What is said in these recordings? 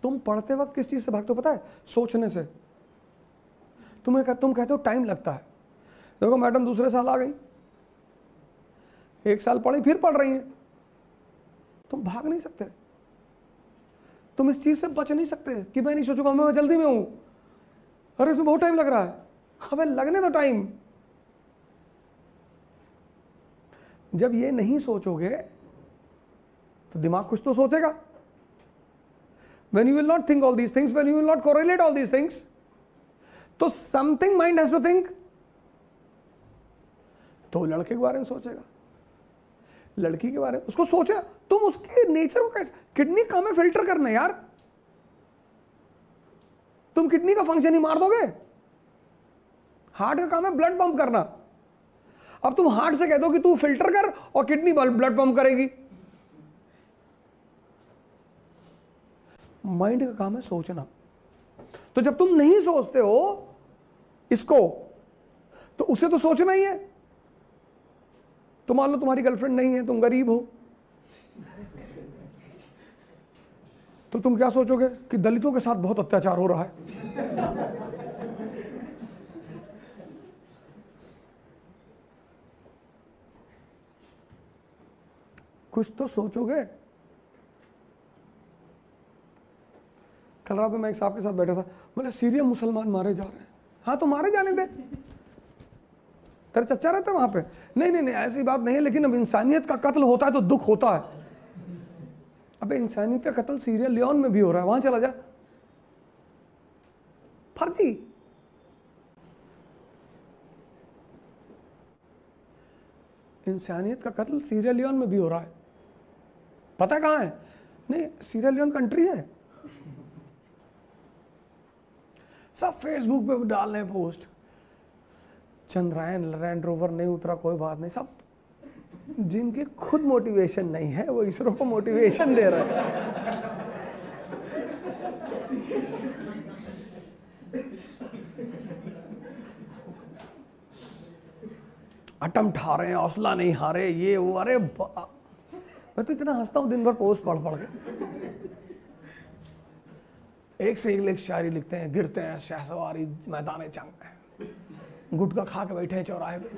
तुम पढ़ते वक्त किस चीज से भागते हो पता है? सोचने से। तुम कहते हो टाइम लगता है। देखो मैडम दूसरे साल आ गई, 1 साल पढ़ी फिर पढ़ रही है। तुम भाग नहीं सकते, तुम इस चीज से बच नहीं सकते कि मैं नहीं सोचूंगा, मैं जल्दी में हूं, अरे इसमें बहुत टाइम लग रहा है। अबे लगने दो टाइम। जब ये नहीं सोचोगे तो दिमाग कुछ तो सोचेगा। When you will not think all these things, when you will not correlate all these things, तो something mind has to think। तो लड़के के बारे में सोचेगा, लड़की के बारे में उसको सोचेगा। तुम उसके नेचर को कैसे, किडनी काम है फिल्टर करना यार, तुम किडनी का फंक्शन ही मार दोगे। हार्ट का काम है ब्लड पंप करना। अब तुम हार्ट से कह दो कि तू फिल्टर कर और किडनी ब्लड पंप करेगी। माइंड का काम है सोचना। तो जब तुम नहीं सोचते हो इसको, तो उसे तो सोचना ही है। तो मान लो तुम्हारी गर्लफ्रेंड नहीं है, तुम गरीब हो, तो तुम क्या सोचोगे कि दलितों के साथ बहुत अत्याचार हो रहा है। कुछ तो सोचोगे। कल रात में मैं एक साहब के साथ बैठा था, बोले सीरिया मुसलमान मारे जा रहे हैं। हाँ तो मारे जाने दे, तेरे चच्चा रहते वहां पे। नहीं ऐसी बात नहीं है, लेकिन अब इंसानियत का कत्ल होता है तो दुख होता है। अबे इंसानियत का कत्ल सीरिया लियोन में भी हो रहा है, वहां चला जा। फर्जी। इंसानियत का कत्ल सीरिया लियोन में भी हो रहा है, पता कहां है? नहीं, सीरिया लियोन कंट्री है। सब फेसबुक पे डाल रहे पोस्ट, चंद्रयान लैंड रोवर नहीं उतरा, कोई बात नहीं। सब जिनकी खुद मोटिवेशन नहीं है वो इसरो को मोटिवेशन दे रहे हैं। अटम ठा रहे हैं, हौसला नहीं हारे, ये वो। अरे मैं तो इतना हंसता हूं दिन भर पोस्ट पढ़ के। एक से एक शायरी लिखते हैं, गिरते हैं शहसवारी मैदान जंग में, गुटखा खा के बैठे हैं चौराहे पे।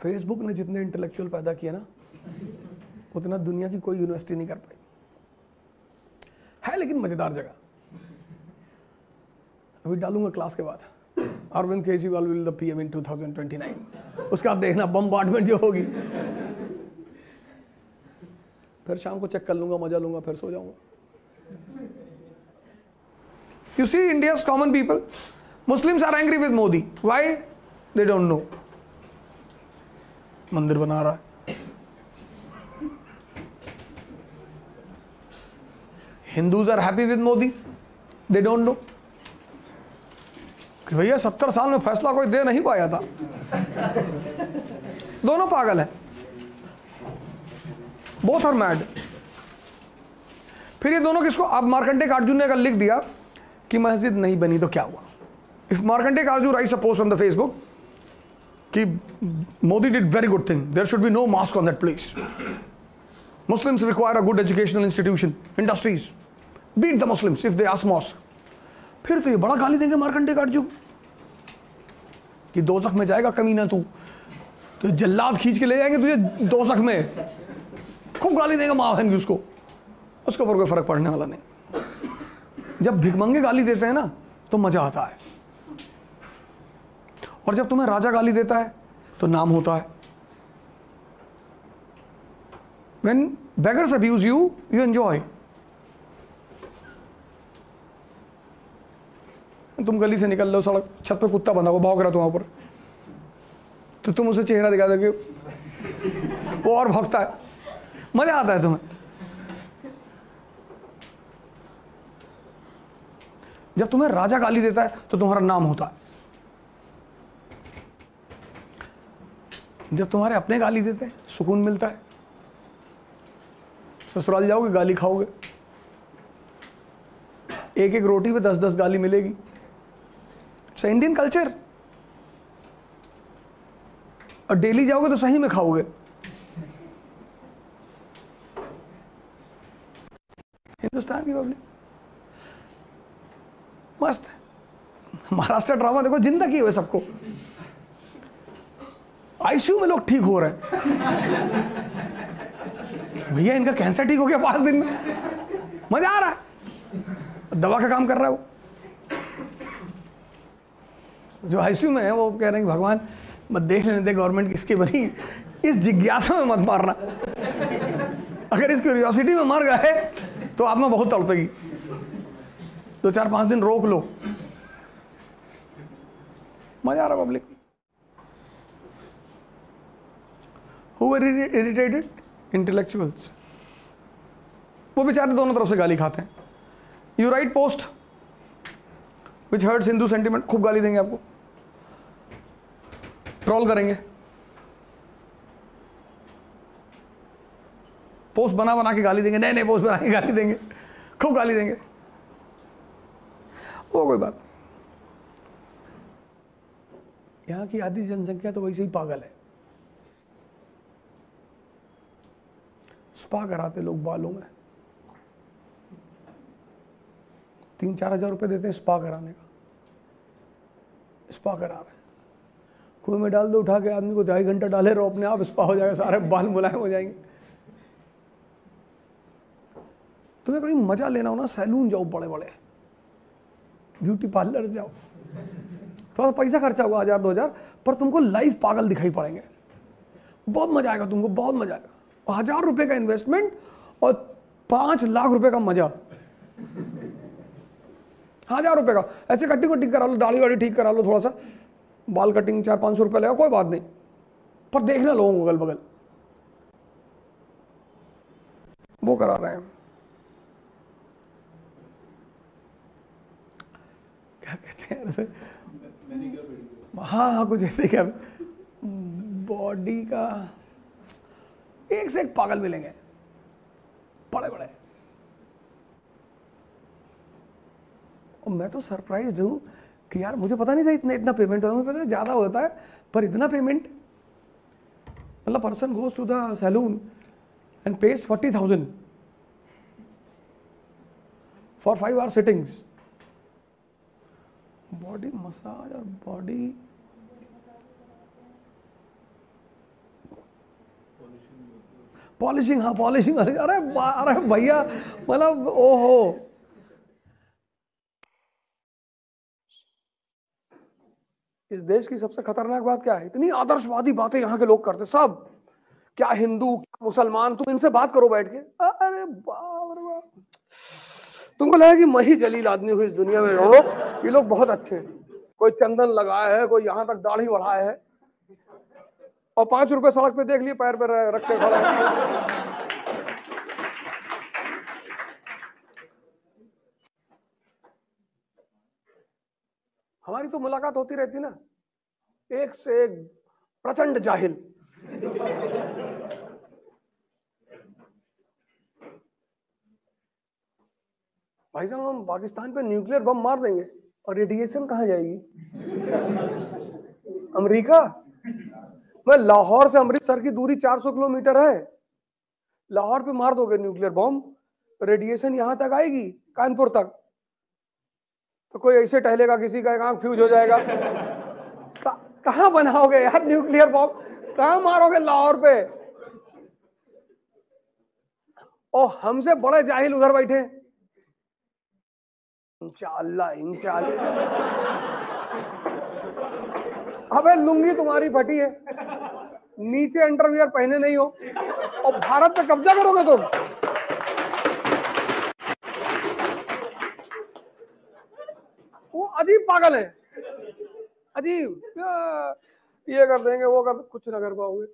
फेसबुक ने जितने इंटेलेक्चुअल पैदा किए ना, उतना दुनिया की कोई यूनिवर्सिटी नहीं कर पाई है। लेकिन मजेदार जगह, अभी डालूंगा क्लास के बाद, Arvind Kejriwal will the PM in 2029। उसका आप देखना बम्बार्डमेंट जो होगी। फिर शाम को चेक कर लूंगा, मजा लूंगा, फिर सो जाऊंगा। You see India's common people, Muslims are angry with Modi. Why? They don't know. मंदिर बना रहा है, Hindus are happy with Modi, they don't know कि भैया 70 साल में फैसला कोई दे नहीं पाया था। दोनों पागल है, बोथ आर मैड। फिर ये दोनों किसको, अब मार्कंडेय अर्जुन ने अगर लिख दिया कि मस्जिद नहीं बनी तो क्या हुआ? If Markandey Arjun writes a post on the Facebook कि Modi did very good thing, there should be no mosque on that place, Muslims require a good educational institution, industries, beat the Muslims if they ask mosque. फिर तो ये बड़ा गाली देंगे मार्कंडेय अर्जुन कि दोज़ख में जाएगा कमीना तू, तो जल्लाद खींच के ले जाएंगे तुझे दोज़ख में। खूब गाली देंगे माँ बहन की उसको, उसके ऊपर कोई फर्क पड़ने वाला नहीं। जब भिखमंगे गाली देते हैं ना तो मजा आता है, और जब तुम्हें राजा गाली देता है तो नाम होता है। When beggars abuse you, you enjoy। तुम गली से निकल लो, सड़क छत पे कुत्ता बंधा हुआ भौंक रहा तुम्हारे ऊपर, तो तुम उसे चेहरा दिखा दोगे, वो और भौंकता है, मजा आता है तुम्हें। जब तुम्हें राजा गाली देता है तो तुम्हारा नाम होता है। जब तुम्हारे अपने गाली देते हैं सुकून मिलता है। ससुराल जाओगे गाली खाओगे, एक एक रोटी पे 10-10 गाली मिलेगी। It's Indian culture. और डेली जाओगे तो सही में खाओगे। हिंदुस्तान की पब्लिक मस्त है। महाराष्ट्र ड्रामा देखो, जिंदगी है सबको। आईसीयू में लोग ठीक हो रहे हैं। भैया इनका कैंसर ठीक हो गया 5 दिन में, मजा आ रहा है, दवा का काम कर रहा है वो। जो आईसीयू में है वो कह रहे हैं कि भगवान मत देख लेने दे गवर्नमेंट किसकी बनी, इस जिज्ञासा में मत मारना। अगर इस क्यूरियोसिटी में मर गए तो आत्मा बहुत तड़पेगी। 2-4-5 दिन रोक लो, मजा आ रहा public. Who were irritated? Intellectuals. वो बेचारे दोनों तरफ से गाली खाते हैं। You write post which hurts Hindu sentiment, खूब गाली देंगे आपको, ट्रोल करेंगे। पोस्ट बना बना के गाली देंगे, नए नए पोस्ट बना के गाली देंगे, खूब गाली देंगे। वो कोई बात नहीं, यहाँ की आधी जनसंख्या तो वैसे ही पागल है। स्पा कराते लोग बालों में, 3-4 हज़ार रुपये देते हैं स्पा कराने का। स्पा करा रहे हैं, कुएं में डाल दो उठा के, आदमी को 2.5 घंटा डाले रहो, अपने आप स्पा हो जाएगा, सारे बाल मुलायम हो जाएंगे। तुम्हें कोई मजा लेना हो ना, सैलून जाओ, बड़े बड़े ब्यूटी पार्लर जाओ, थोड़ा पैसा खर्चा होगा 1000-2000, पर तुमको लाइफ पागल दिखाई पड़ेंगे। बहुत मजा आएगा तुमको, बहुत मजा आएगा। 1000 रुपये का इन्वेस्टमेंट और 5 लाख रुपए का मजा। 1000 रुपये का ऐसे कटिंग वटिंग करा लो, दाढ़ी वाड़ी ठीक करा लो, थोड़ा सा बाल कटिंग 400-500 रुपये लगेगा, कोई बात नहीं, पर देखना लोगों को अगल बगल वो करा रहे हैं। क्या कहते हैं ऐसे, हाँ कुछ ऐसे, क्या बॉडी का एक से एक पागल मिलेंगे, बड़े बड़े। और मैं तो सरप्राइज हूं कि यार मुझे पता नहीं था इतना पेमेंट होता है, मुझे पता ज़्यादा होता है, पर इतना पेमेंट। मतलब person goes to the salon and pays 40,000 for 5 hour sittings. Body massage और बॉडी पॉलिशिंग, हाँ पॉलिशिंग, अरे भैया, मतलब ओहो। इस देश की सबसे खतरनाक बात क्या है, इतनी आदर्शवादी बातें यहाँ के लोग करते सब, क्या हिंदू क्या मुसलमान, तुम इनसे बात करो बैठ के, अरे बाप रे बाप, तुमको लगा कि मैं ही जलील आदमी हूँ इस दुनिया में। ये लोग बहुत अच्छे हैं, कोई चंदन लगाया है, कोई यहाँ तक दाढ़ी बढ़ाया है, और 5 रुपए सड़क पे देख लिए पैर पे रख के खड़ा है। हमारी तो मुलाकात होती रहती ना, एक से एक प्रचंड जाहिल। भाई साहब हम पाकिस्तान पे न्यूक्लियर बम मार देंगे और रेडिएशन कहाँ जाएगी? अमेरिका में, लाहौर से अमृतसर की दूरी 400 किलोमीटर है, लाहौर पे मार दोगे न्यूक्लियर बम, रेडिएशन यहां तक आएगी, कानपुर तक। तो कोई ऐसे टहलेगा, किसी का एक आंख फ्यूज हो जाएगा। कहां बनाओगे यार न्यूक्लियर बम, कहां मारोगे लाहौर पे? और हमसे बड़े जाहिल उधर बैठे। इंशाअल्लाह इंशाअल्लाह। अबे लुंगी तुम्हारी फटी है, नीचे अंडरवियर पहने नहीं हो, और भारत पे कब्जा करोगे तुम। वो अजीब पागल है, अजीब, ये कर देंगे वो कर, कुछ ना कर पाओगे।